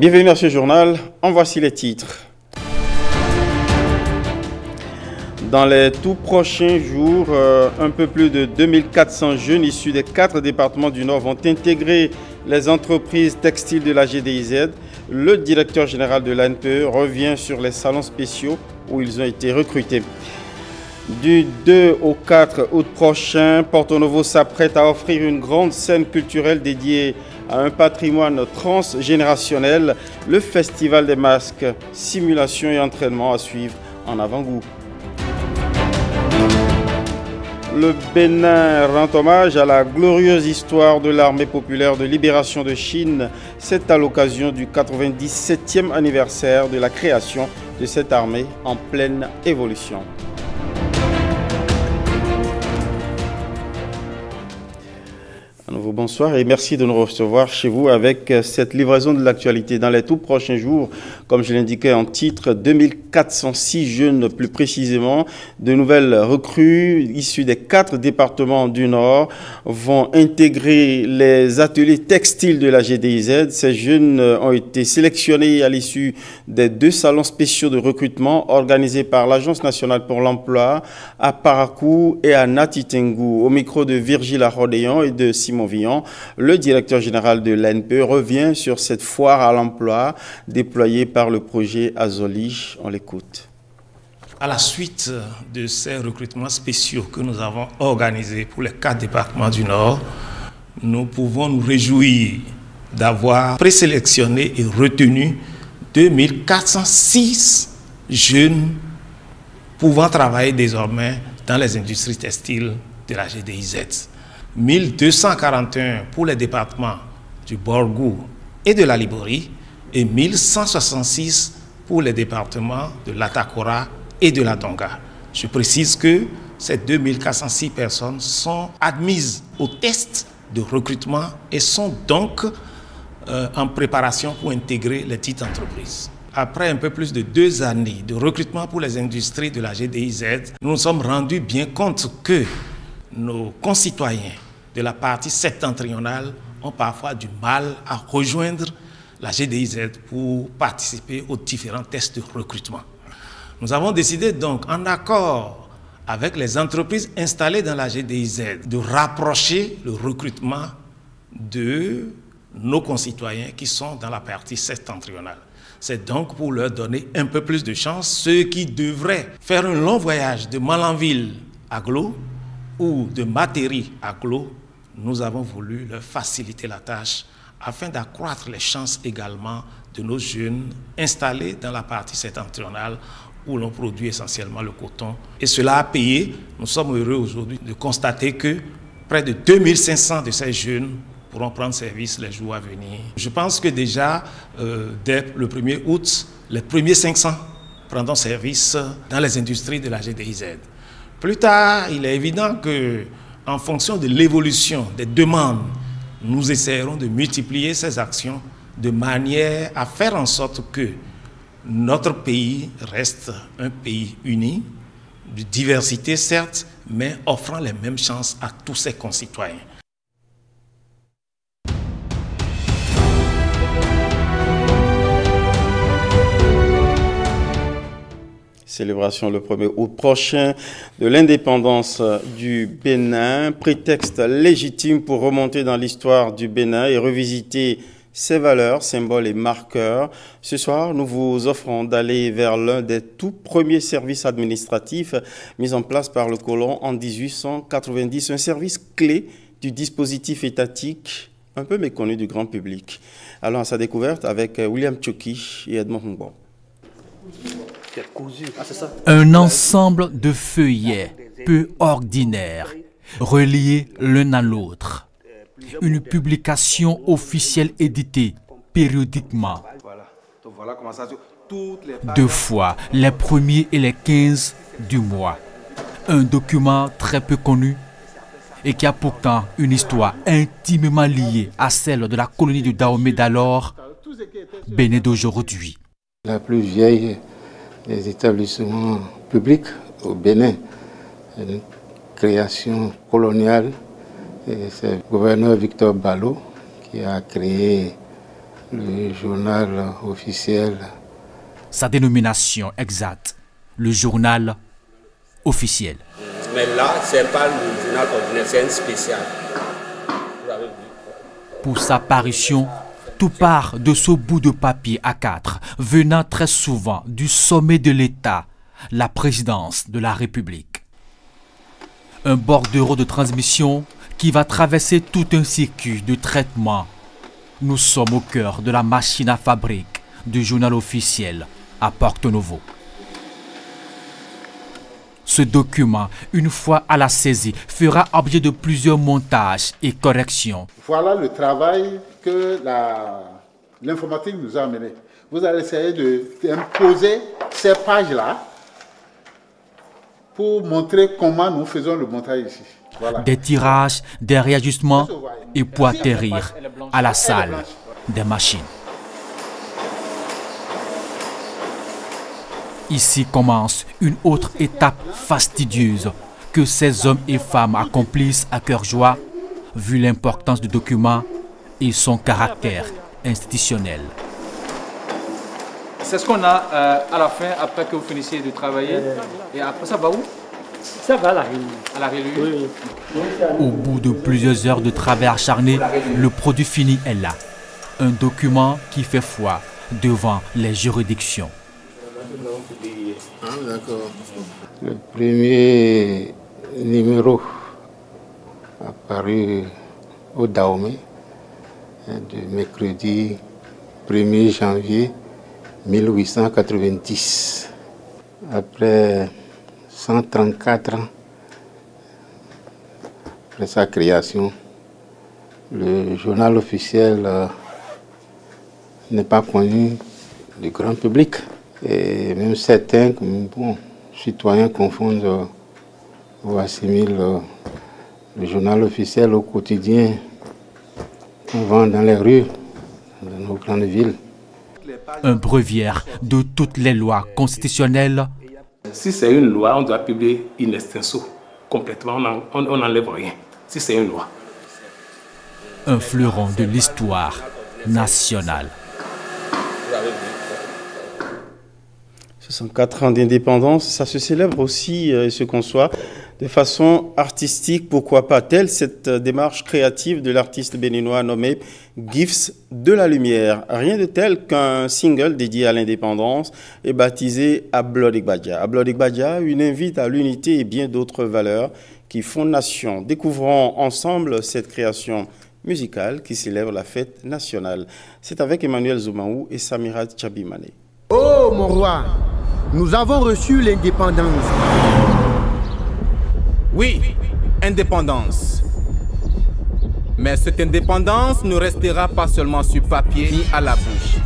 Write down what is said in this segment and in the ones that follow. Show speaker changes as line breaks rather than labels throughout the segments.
Bienvenue à ce journal, en voici les titres. Dans les tout prochains jours, un peu plus de 2400 jeunes issus des 4 départements du Nord vont intégrer les entreprises textiles de la GDIZ. Le directeur général de l'ANPE revient sur les salons spéciaux où ils ont été recrutés. Du 2 au 4 août prochain, Porto Novo s'apprête à offrir une grande scène culturelle dédiée à un patrimoine transgénérationnel, le Festival des masques, simulation et entraînement à suivre en avant-goût. Le Bénin rend hommage à la glorieuse histoire de l'armée populaire de libération de Chine. C'est à l'occasion du 97e anniversaire de la création de cette armée en pleine évolution. À nouveau, bonsoir et merci de nous recevoir chez vous avec cette livraison de l'actualité. Dans les tout prochains jours, comme je l'indiquais en titre, 2406 jeunes plus précisément, de nouvelles recrues issues des 4 départements du Nord vont intégrer les ateliers textiles de la GDIZ. Ces jeunes ont été sélectionnés à l'issue des 2 salons spéciaux de recrutement organisés par l'Agence nationale pour l'emploi à Parakou et à Natitengu. Au micro de Virgile Arrodéon et de Simon Villon, le directeur général de l'ANPE revient sur cette foire à l'emploi déployée par le projet Azoli. On l'écoute.
À la suite de ces recrutements spéciaux que nous avons organisés pour les 4 départements du Nord, nous pouvons nous réjouir d'avoir présélectionné et retenu 2406 jeunes pouvant travailler désormais dans les industries textiles de la GDIZ. 1241 pour les départements du Borgou et de la Liborie et 1166 pour les départements de l'Atakora et de la Donga. Je précise que ces 2406 personnes sont admises au test de recrutement et sont donc en préparation pour intégrer les dites entreprises. Après un peu plus de 2 années de recrutement pour les industries de la GDIZ, nous nous sommes rendus bien compte que nos concitoyens de la partie septentrionale ont parfois du mal à rejoindre la GDIZ pour participer aux différents tests de recrutement. Nous avons décidé donc, en accord avec les entreprises installées dans la GDIZ, de rapprocher le recrutement de nos concitoyens qui sont dans la partie septentrionale. C'est donc pour leur donner un peu plus de chance, ceux qui devraient faire un long voyage de Malanville à Glo ou de Matéri à Glo. Nous avons voulu leur faciliter la tâche afin d'accroître les chances également de nos jeunes installés dans la partie septentrionale où l'on produit essentiellement le coton. Et cela a payé. Nous sommes heureux aujourd'hui de constater que près de 2500 de ces jeunes pourront prendre service les jours à venir. Je pense que déjà, dès le 1er août, les premiers 500 prendront service dans les industries de la GDIZ. Plus tard, il est évident que en fonction de l'évolution des demandes, nous essaierons de multiplier ces actions de manière à faire en sorte que notre pays reste un pays uni, de diversité certes, mais offrant les mêmes chances à tous ses concitoyens.
Célébration le 1er août prochain de l'indépendance du Bénin, prétexte légitime pour remonter dans l'histoire du Bénin et revisiter ses valeurs, symboles et marqueurs. Ce soir, nous vous offrons d'aller vers l'un des tout premiers services administratifs mis en place par le colon en 1890, un service clé du dispositif étatique un peu méconnu du grand public. Allons à sa découverte avec William Tchoki et Edmond Hongbo.
Un ensemble de feuillets peu ordinaires, reliés l'un à l'autre. Une publication officielle éditée périodiquement. 2 fois, les 1er et les 15 du mois. Un document très peu connu et qui a pourtant une histoire intimement liée à celle de la colonie de Dahomey d'alors, Bénin d'aujourd'hui.
La plus vieille des établissements publics au Bénin, une création coloniale. C'est le gouverneur Victor Ballot qui a créé le journal officiel.
Sa dénomination exacte, le journal officiel.
Mais là, ce n'est pas le journal ordinaire, c'est un spécial.
Pour sa parution, tout part de ce bout de papier A4, venant très souvent du sommet de l'État, la présidence de la République. Un bordereau de transmission qui va traverser tout un circuit de traitement. Nous sommes au cœur de la machine à fabrique du journal officiel à Porto Novo. Ce document, une fois à la saisie, fera objet de plusieurs montages et corrections.
Voilà le travail que l'informatique nous a amené. Vous allez essayer d'imposer ces pages-là pour montrer comment nous faisons le montage ici. Voilà.
Des tirages, des réajustements et pour atterrir à la salle des machines. Ici commence une autre étape fastidieuse que ces hommes et femmes accomplissent à cœur joie, vu l'importance du document et son caractère institutionnel.
C'est ce qu'on a à la fin, après que vous finissiez de travailler. Et après, ça va où?
Ça va à la réunion.
À la réunion?
Oui.
Au bout de plusieurs heures de travail acharné, le produit fini est là. Un document qui fait foi devant les juridictions.
Le premier numéro apparu au Dahomey de mercredi 1er janvier 1890. Après 134 ans, après sa création, le journal officiel n'est pas connu du grand public. Et même certains citoyens confondent ou assimilent le journal officiel au quotidien qu'on vend dans les rues de nos grandes villes.
Un bréviaire de toutes les lois constitutionnelles.
Si c'est une loi, on doit publier in extenso, complètement, on n'enlève rien, si c'est une loi.
Un fleuron de l'histoire nationale.
64 ans d'indépendance, ça se célèbre aussi, et se conçoit de façon artistique, pourquoi pas, telle cette démarche créative de l'artiste béninois nommé Gifts de la Lumière. Rien de tel qu'un single dédié à l'indépendance et baptisé Ablodik Badja. Ablodik Badja, une invite à l'unité et bien d'autres valeurs qui font nation. Découvrons ensemble cette création musicale qui célèbre la fête nationale. C'est avec Emmanuel Zoumaou et Samira Tchabimane.
Oh mon roi, nous avons reçu l'indépendance.
Oui, indépendance. Mais cette indépendance ne restera pas seulement sur papier ni à la bouche.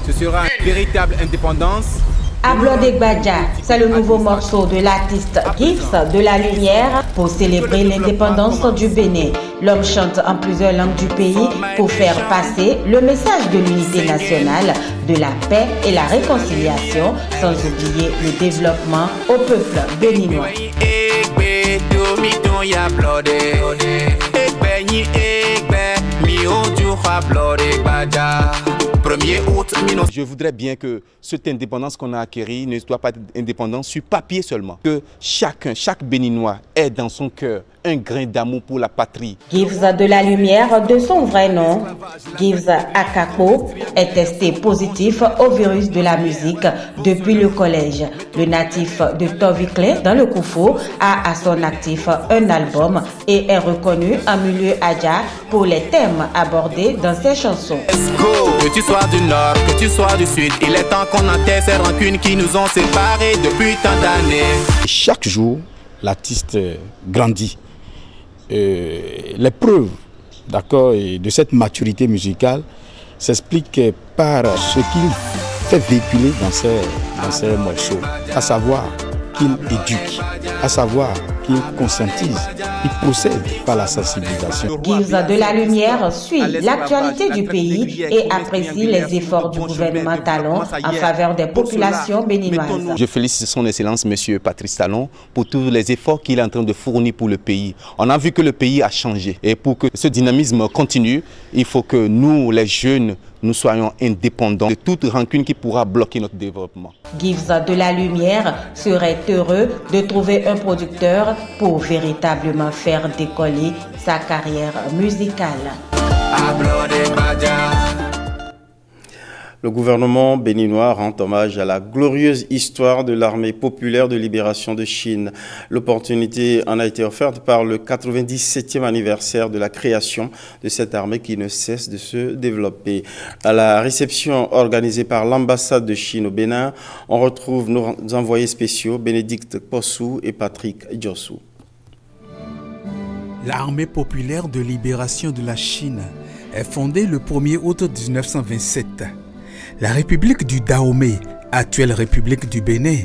Ce sera une véritable indépendance.
Ablodik Badja, c'est le nouveau morceau de l'artiste Gifts de la Lumière pour célébrer l'indépendance du Bénin. L'homme chante en plusieurs langues du pays pour faire passer le message de l'unité nationale, de la paix et la réconciliation, sans oublier le développement au peuple béninois.
Je voudrais bien que cette indépendance qu'on a acquérie ne soit pas une indépendance sur papier seulement. Que chaque Béninois ait dans son cœur un grain d'amour pour la patrie.
Gifts de la Lumière, de son vrai nom, Gifts Akako, est testé positif au virus de la musique depuis le collège. Le natif de Tovikle, dans le Koufou, a à son actif un album et est reconnu en milieu Adja pour les thèmes abordés dans ses chansons.
Que tu sois du nord, que tu sois du sud, il est temps qu'on enterre ces rancunes qui nous ont séparés depuis tant d'années.
Chaque jour, l'artiste grandit. Les preuves, d'accord, de cette maturité musicale s'expliquent par ce qu'il fait véhiculer dans ses morceaux, à savoir qu'il éduque, à savoir qu'il conscientise, il procède par la sensibilisation.
Gifts de la Lumière suit l'actualité du pays et apprécie les efforts du gouvernement Talon en faveur des populations béninoises.
Je félicite son Excellence, M. Patrice Talon, pour tous les efforts qu'il est en train de fournir pour le pays. On a vu que le pays a changé et pour que ce dynamisme continue, il faut que nous, les jeunes, nous soyons indépendants de toute rancune qui pourra bloquer notre développement.
Gives de la Lumière serait heureux de trouver un producteur pour véritablement faire décoller sa carrière musicale.
Le gouvernement béninois rend hommage à la glorieuse histoire de l'armée populaire de libération de Chine. L'opportunité en a été offerte par le 97e anniversaire de la création de cette armée qui ne cesse de se développer. À la réception organisée par l'ambassade de Chine au Bénin, on retrouve nos envoyés spéciaux Bénédicte Possou et Patrick Diossou.
L'armée populaire de libération de la Chine est fondée le 1er août 1927. La République du Dahomey, actuelle République du Bénin,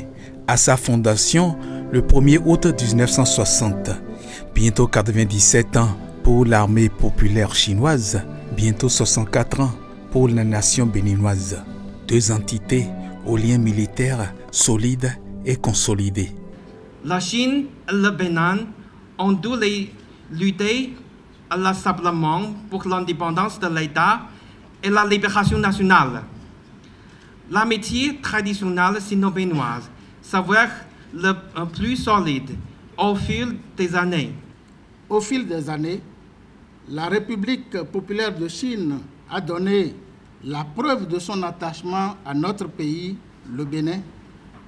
à sa fondation le 1er août 1960. Bientôt 97 ans pour l'armée populaire chinoise, bientôt 64 ans pour la nation béninoise. Deux entités aux liens militaires solides et consolidés.
La Chine et le Bénin ont dû lutter inlassablement pour l'indépendance de l'État et la libération nationale. L'amitié traditionnelle sino-béninoise s'avère le plus solide au fil des années.
Au fil des années, la République populaire de Chine a donné la preuve de son attachement à notre pays, le Bénin,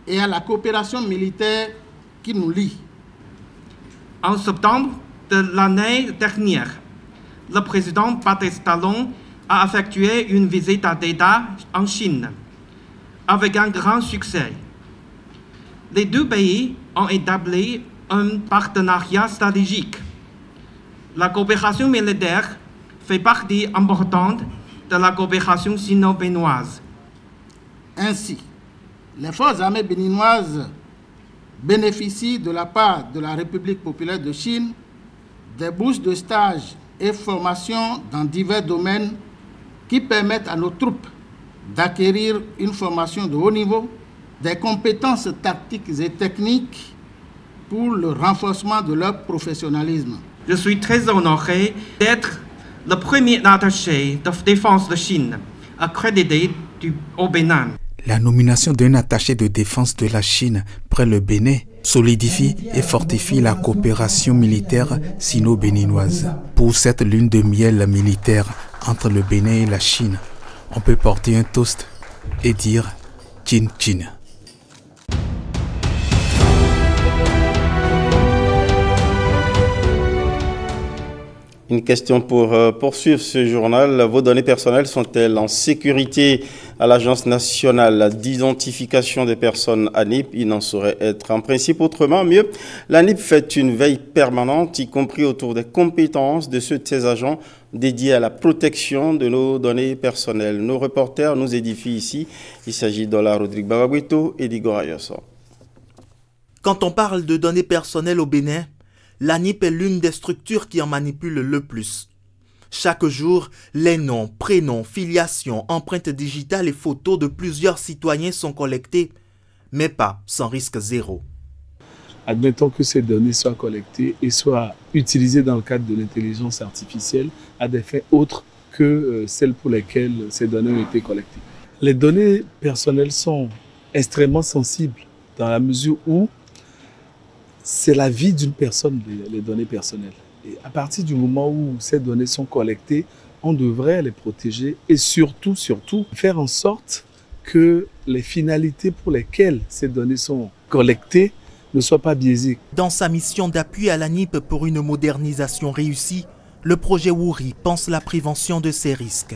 et à la coopération militaire qui nous lie.
En septembre de l'année dernière, le président Patrice Talon a effectué une visite d'État en Chine, avec un grand succès. Les deux pays ont établi un partenariat stratégique. La coopération militaire fait partie importante de la coopération sino-béninoise.
Ainsi, les forces armées béninoises bénéficient de la part de la République populaire de Chine des bourses de stage et formation dans divers domaines qui permettent à nos troupes d'acquérir une formation de haut niveau, des compétences tactiques et techniques pour le renforcement de leur professionnalisme.
Je suis très honoré d'être le premier attaché de défense de Chine accrédité au Bénin.
La nomination d'un attaché de défense de la Chine près le Bénin solidifie et fortifie la coopération militaire sino-béninoise. Pour cette lune de miel militaire entre le Bénin et la Chine, on peut porter un toast et dire Chin Chin.
Une question pour poursuivre ce journal. Vos données personnelles sont-elles en sécurité à l'Agence nationale d'identification des personnes ANIP? Il n'en saurait être en principe autrement. Mieux, l'ANIP fait une veille permanente, y compris autour des compétences de ceux de ses agents dédiés à la protection de nos données personnelles. Nos reporters nous édifient ici. Il s'agit de Rodrigue Babaguito et d'Igor Ayosso.
Quand on parle de données personnelles au Bénin, l'ANIP est l'une des structures qui en manipule le plus. Chaque jour, les noms, prénoms, filiations, empreintes digitales et photos de plusieurs citoyens sont collectés, mais pas sans risque zéro.
Admettons que ces données soient collectées et soient utilisées dans le cadre de l'intelligence artificielle à des fins autres que celles pour lesquelles ces données ont été collectées. Les données personnelles sont extrêmement sensibles dans la mesure où c'est la vie d'une personne, les données personnelles. Et à partir du moment où ces données sont collectées, on devrait les protéger et surtout faire en sorte que les finalités pour lesquelles ces données sont collectées ne soient pas biaisées.
Dans sa mission d'appui à l'ANIP pour une modernisation réussie, le projet Wouri pense la prévention de ces risques.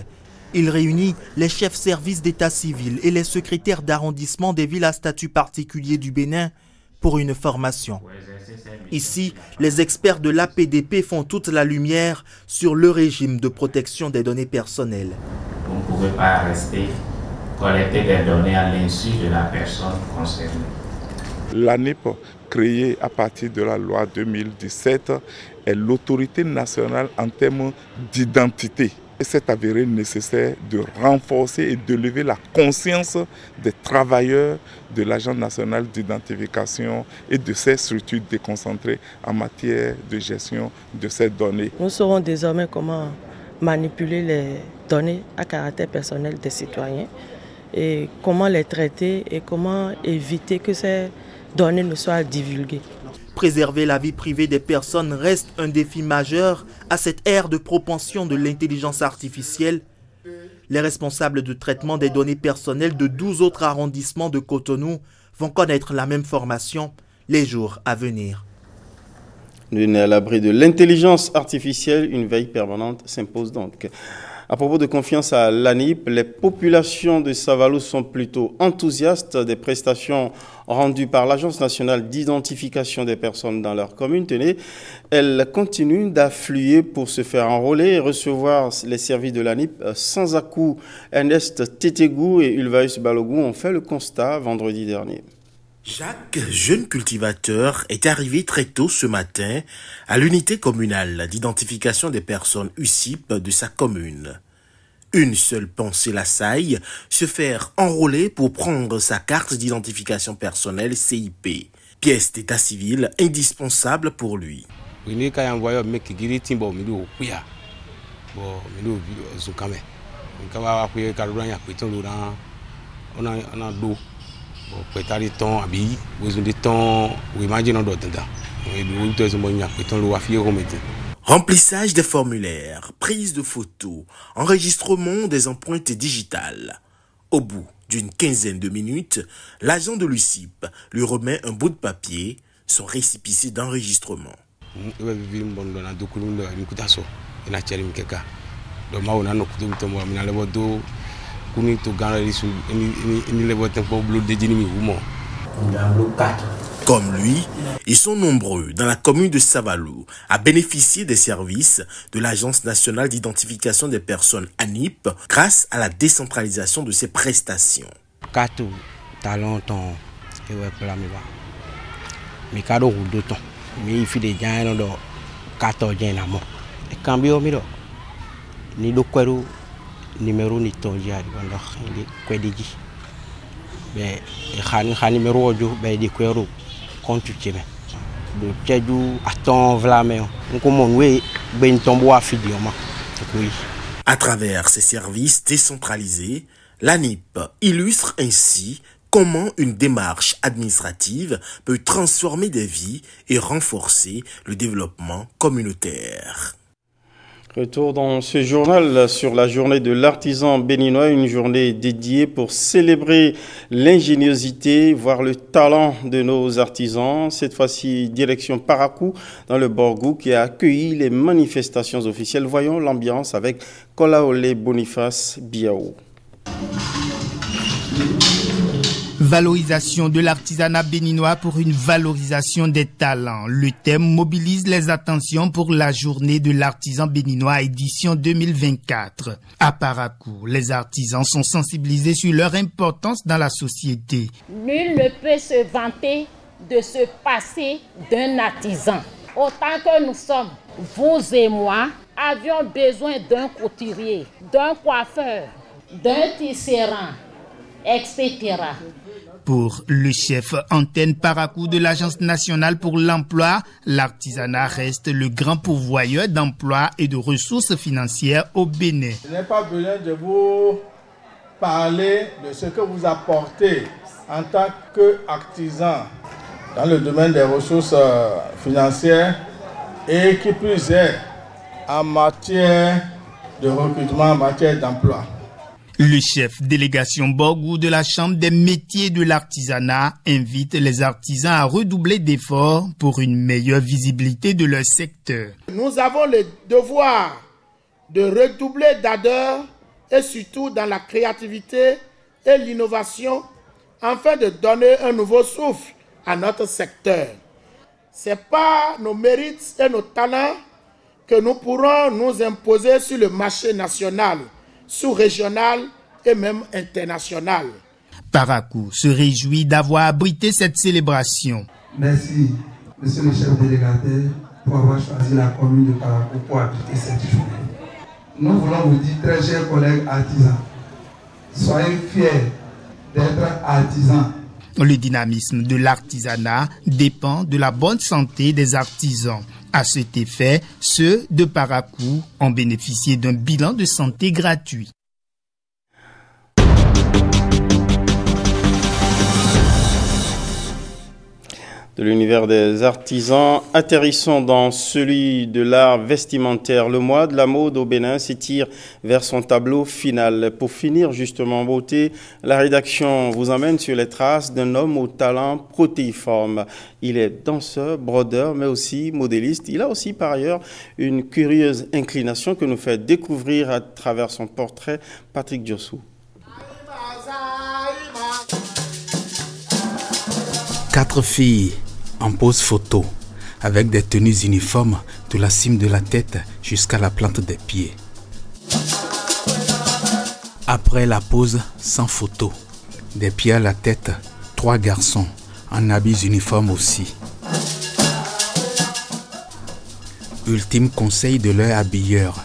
Il réunit les chefs services d'état civil et les secrétaires d'arrondissement des villes à statut particulier du Bénin pour une formation. Ici, les experts de l'APDP font toute la lumière sur le régime de protection des données personnelles.
Vous ne pouvez pas rester collecter des données à l'insu de la personne concernée.
L'ANIP, créée à partir de la loi 2017, est l'autorité nationale en termes d'identité. Il s'est avéré nécessaire de renforcer et de lever la conscience des travailleurs de l'Agence nationale d'identification et de ces structures déconcentrées en matière de gestion de ces données.
Nous saurons désormais comment manipuler les données à caractère personnel des citoyens et comment les traiter et comment éviter que ces données ne soient divulguées.
Préserver la vie privée des personnes reste un défi majeur à cette ère de propension de l'intelligence artificielle. Les responsables de traitement des données personnelles de 12 autres arrondissements de Cotonou vont connaître la même formation les jours à venir.
Nul n'est à l'abri de l'intelligence artificielle, une veille permanente s'impose donc. À propos de confiance à l'ANIP, les populations de Savalou sont plutôt enthousiastes des prestations rendues par l'Agence nationale d'identification des personnes dans leur commune. Tenez, elles continuent d'affluer pour se faire enrôler et recevoir les services de l'ANIP sans à-coup. Ernest Tétégou et Ulvaeus Balogou ont fait le constat vendredi dernier.
Chaque jeune cultivateur est arrivé très tôt ce matin à l'unité communale d'identification des personnes UCIP de sa commune. Une seule pensée l'assaille, se faire enrôler pour prendre sa carte d'identification personnelle CIP, pièce d'état civil indispensable pour lui. Remplissage des formulaires, prise de photos, enregistrement des empreintes digitales. Au bout d'une quinzaine de minutes, l'agent de l'UCIP lui remet un bout de papier, son récépissé d'enregistrement. Comme lui, ils sont nombreux dans la commune de Savalou à bénéficier des services de l'Agence nationale d'identification des personnes ANIP grâce à la décentralisation de ses prestations.
Numéro ni tonji ari ndox ndi kwediji be khani numéro ojo be di kwero kontu chebe do teju aton vlame ko mon we ben tombo afidio ma.
À travers ces services décentralisés, l'ANIP illustre ainsi comment une démarche administrative peut transformer des vies et renforcer le développement communautaire.
Retour dans ce journal sur la journée de l'artisan béninois, une journée dédiée pour célébrer l'ingéniosité, voire le talent de nos artisans. Cette fois-ci, direction Parakou, dans le Borgou, qui a accueilli les manifestations officielles. Voyons l'ambiance avec Kolaole Boniface Biao.
Valorisation de l'artisanat béninois pour une valorisation des talents. Le thème mobilise les attentions pour la journée de l'artisan béninois édition 2024. À Parakou, les artisans sont sensibilisés sur leur importance dans la société.
Nul ne peut se vanter de se passer d'un artisan. Autant que nous sommes, vous et moi, avions besoin d'un couturier, d'un coiffeur, d'un tisserand, etc.
Pour le chef antenne Parakou de l'Agence nationale pour l'emploi, l'artisanat reste le grand pourvoyeur d'emplois et de ressources financières au Bénin.
Je n'ai pas besoin de vous parler de ce que vous apportez en tant qu'artisan dans le domaine des ressources financières et qui plus est en matière de recrutement, en matière d'emploi.
Le chef délégation Borgou de la Chambre des métiers de l'artisanat invite les artisans à redoubler d'efforts pour une meilleure visibilité de leur secteur.
Nous avons le devoir de redoubler d'ardeur et surtout dans la créativité et l'innovation afin de donner un nouveau souffle à notre secteur. C'est par nos mérites et nos talents que nous pourrons nous imposer sur le marché national, sous-régional et même international.
Parakou se réjouit d'avoir abrité cette célébration.
Merci, monsieur le chef délégataire, pour avoir choisi la commune de Parakou pour abriter cette journée. Nous voulons vous dire, très chers collègues artisans, soyez fiers d'être artisans.
Le dynamisme de l'artisanat dépend de la bonne santé des artisans. À cet effet, ceux de Parakou ont bénéficié d'un bilan de santé gratuit.
De l'univers des artisans, atterrissons dans celui de l'art vestimentaire. Le mois de la mode au Bénin s'étire vers son tableau final. Pour finir justement en beauté, la rédaction vous emmène sur les traces d'un homme au talent protéiforme. Il est danseur, brodeur, mais aussi modéliste. Il a aussi par ailleurs une curieuse inclination que nous fait découvrir à travers son portrait Patrick Diossou.
4 filles en pose photo, avec des tenues uniformes de la cime de la tête jusqu'à la plante des pieds. Après la pose sans photo, des pieds à la tête, 3 garçons en habits uniformes aussi. Ultime conseil de leur habilleur,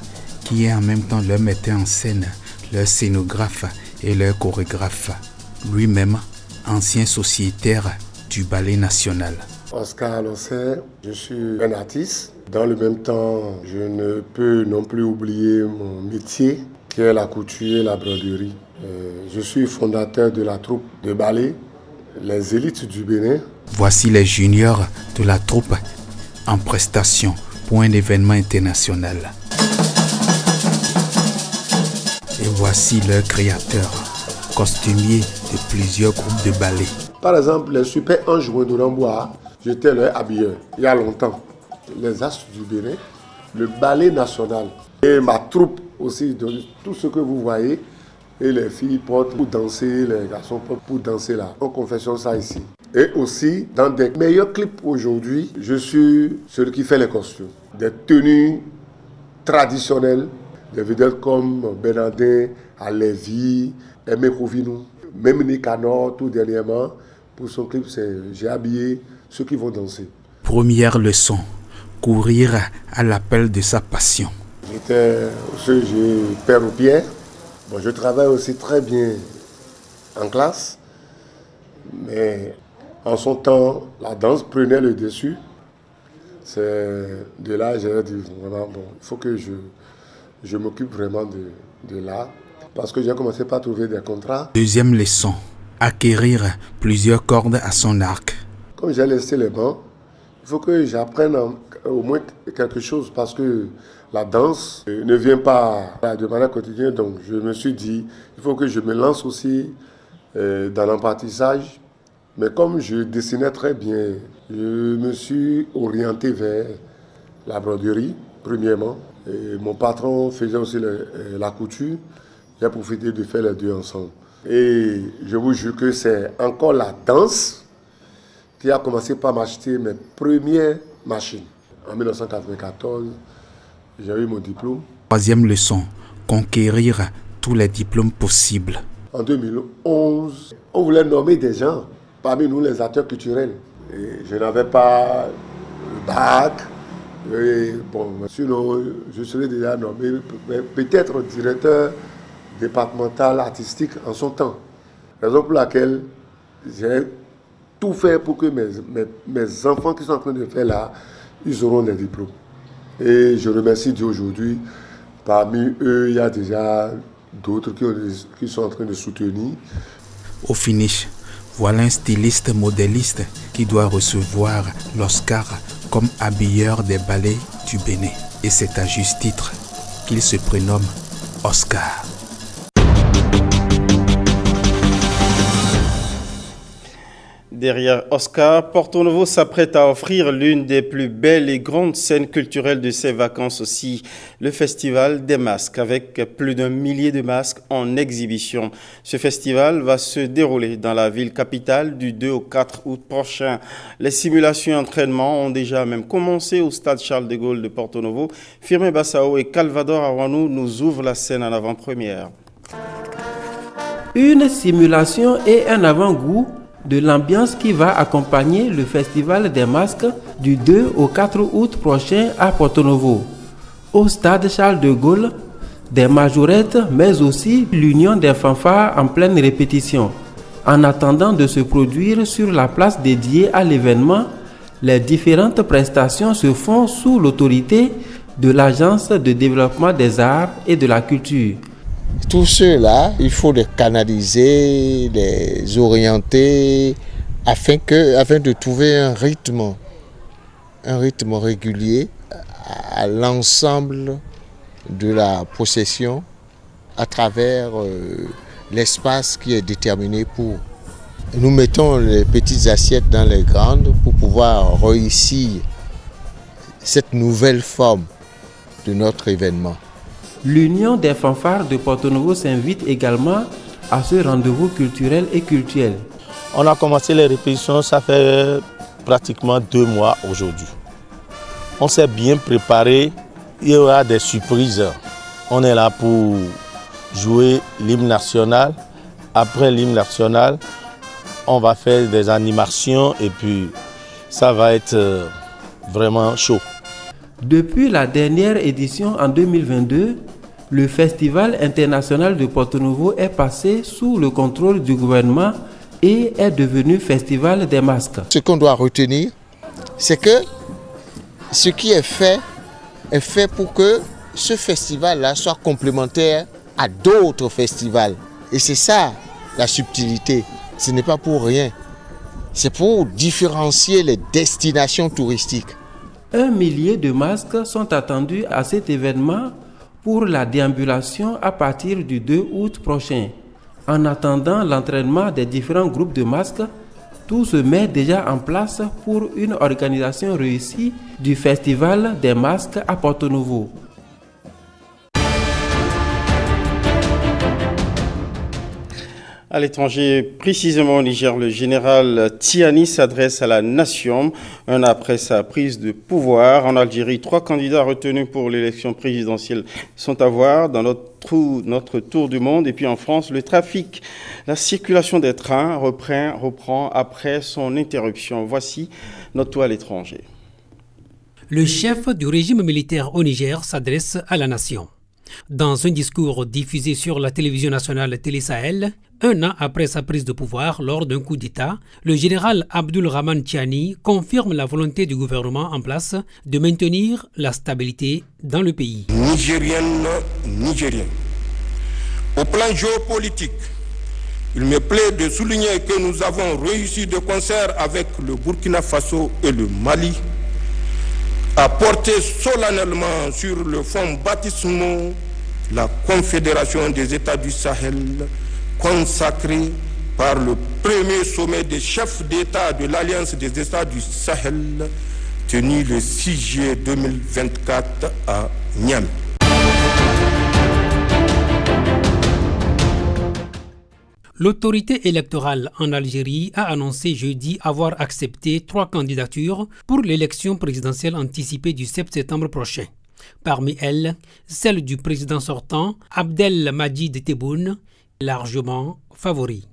qui est en même temps leur metteur en scène, leur scénographe et leur chorégraphe. Lui-même, ancien sociétaire du Ballet national.
Oscar Losser, je suis un artiste. Dans le même temps, je ne peux non plus oublier mon métier, qui est la couture et la broderie. Je suis fondateur de la troupe de ballet, les élites du Bénin.
Voici les juniors de la troupe en prestation pour un événement international. Et voici leur créateur, costumier de plusieurs groupes de ballet.
Par exemple, les Super Anges Wendorambois, j'étais leur habilleur il y a longtemps. Les Astres du Bénin, le Ballet national et ma troupe aussi, de tout ce que vous voyez. Et les filles portent pour danser, les garçons portent pour danser là. On confectionne ça ici. Et aussi, dans des meilleurs clips aujourd'hui, je suis celui qui fait les costumes. Des tenues traditionnelles, des vedettes comme Bernardin, Alevi, Aimé Rouvinou, même Nicanor, tout dernièrement. Pour son clip, j'ai habillé ceux qui vont danser.
Première leçon, courir à l'appel de sa passion.
J'ai père au pied. Bon, je travaille aussi très bien en classe, mais en son temps, la danse prenait le dessus. C'est de là j'ai dit vraiment, bon, il faut que je m'occupe vraiment de l'art, parce que j'ai commencé par trouver des contrats.
Deuxième leçon, acquérir plusieurs cordes à son arc.
Comme j'ai laissé les bancs, il faut que j'apprenne au moins quelque chose, parce que la danse ne vient pas de manière quotidienne. Donc je me suis dit, il faut que je me lance aussi dans l'apprentissage. Mais comme je dessinais très bien, je me suis orienté vers la broderie, premièrement. Et mon patron faisait aussi la couture. J'ai profité de faire les deux ensemble. Et je vous jure que c'est encore la danse qui a commencé par m'acheter mes premières machines. En 1994, j'ai eu mon diplôme. Troisième leçon, conquérir tous les diplômes possibles. En 2011, on voulait nommer des gens parmi nous, les acteurs culturels. Et je n'avais pas le bac. Et bon, sinon, je serais déjà nommé peut-être directeur départemental artistique en son temps. Raison pour laquelle j'ai tout fait pour que mes enfants qui sont en train de faire là, ils auront des diplômes. Et je remercie Dieu aujourd'hui. Parmi eux, il y a déjà d'autres qui sont en train de soutenir.
Au finish, voilà un styliste modéliste qui doit recevoir l'Oscar comme habilleur des ballets du Bénin. Et c'est à juste titre qu'il se prénomme Oscar.
Derrière Oscar, Porto Novo s'apprête à offrir l'une des plus belles et grandes scènes culturelles de ses vacances aussi, le Festival des masques, avec plus d'1 millier de masques en exhibition. Ce festival va se dérouler dans la ville capitale du 2 au 4 août prochain. Les simulations et entraînements ont déjà même commencé au stade Charles de Gaulle de Porto Novo. Firmin Bassao et Calvador Awanou nous ouvrent la scène en avant-première.
Une simulation et un avant-goût de l'ambiance qui va accompagner le Festival des masques du 2 au 4 août prochain à Porto Novo. Au stade Charles de Gaulle, des majorettes, mais aussi l'union des fanfares en pleine répétition. En attendant de se produire sur la place dédiée à l'événement, les différentes prestations se font sous l'autorité de l'Agence de développement des arts et de la culture.
Tous ceux-là, il faut les canaliser, les orienter, afin de trouver un rythme régulier à l'ensemble de la procession à travers l'espace qui est déterminé pour. Nous mettons les petites assiettes dans les grandes pour pouvoir réussir cette nouvelle forme de notre événement.
L'Union des fanfares de Porto-Novo s'invite également à ce rendez-vous culturel et cultuel.
On a commencé les répétitions, ça fait pratiquement 2 mois aujourd'hui. On s'est bien préparé, il y aura des surprises. On est là pour jouer l'hymne national. Après l'hymne national, on va faire des animations et puis ça va être vraiment chaud.
Depuis la dernière édition en 2022, le Festival international de Porto-Novo est passé sous le contrôle du gouvernement et est devenu Festival des masques.
Ce qu'on doit retenir, c'est que ce qui est fait pour que ce festival-là soit complémentaire à d'autres festivals. Et c'est ça la subtilité. Ce n'est pas pour rien. C'est pour différencier les destinations touristiques.
1 millier de masques sont attendus à cet événement pour la déambulation à partir du 2 août prochain. En attendant l'entraînement des différents groupes de masques, tout se met déjà en place pour une organisation réussie du Festival des masques à Porto-Novo.
À l'étranger, précisément au Niger, le général Tiani s'adresse à la nation un an après sa prise de pouvoir. En Algérie, 3 candidats retenus pour l'élection présidentielle sont à voir dans notre tour du monde. Et puis en France, le trafic, la circulation des trains reprend après son interruption. Voici notre tour à l'étranger.
Le chef du régime militaire au Niger s'adresse à la nation. Dans un discours diffusé sur la télévision nationale Télé Sahel, 1 an après sa prise de pouvoir lors d'un coup d'État, le général Abdulrahman Tiani confirme la volonté du gouvernement en place de maintenir la stabilité dans le pays.
Nigérienne, Nigérien, au plan géopolitique, il me plaît de souligner que nous avons réussi de concert avec le Burkina Faso et le Mali à porter solennellement sur le fonds baptismaux la Confédération des États du Sahel, consacrée par le premier sommet des chefs d'État de l'Alliance des États du Sahel, tenu le 6 juillet 2024 à Niamey.
L'autorité électorale en Algérie a annoncé jeudi avoir accepté 3 candidatures pour l'élection présidentielle anticipée du 7 septembre prochain. Parmi elles, celle du président sortant, Abdelmadjid Tebboune, largement favori.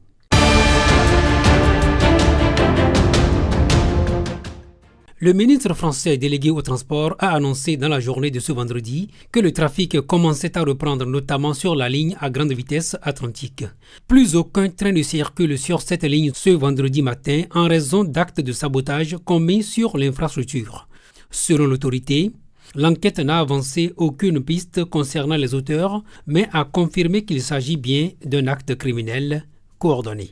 Le ministre français délégué au transport a annoncé dans la journée de ce vendredi que le trafic commençait à reprendre, notamment sur la ligne à grande vitesse atlantique. Plus aucun train ne circule sur cette ligne ce vendredi matin en raison d'actes de sabotage commis sur l'infrastructure. Selon l'autorité, l'enquête n'a avancé aucune piste concernant les auteurs, mais a confirmé qu'il s'agit bien d'un acte criminel coordonné.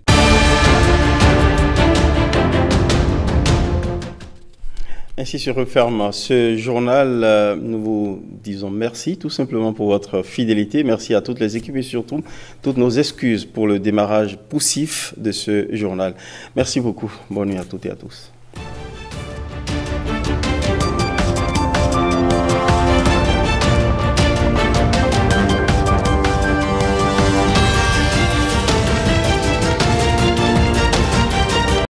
Ainsi se referme ce journal. Nous vous disons merci tout simplement pour votre fidélité. Merci à toutes les équipes et surtout toutes nos excuses pour le démarrage poussif de ce journal. Merci beaucoup. Bonne nuit à toutes et à tous.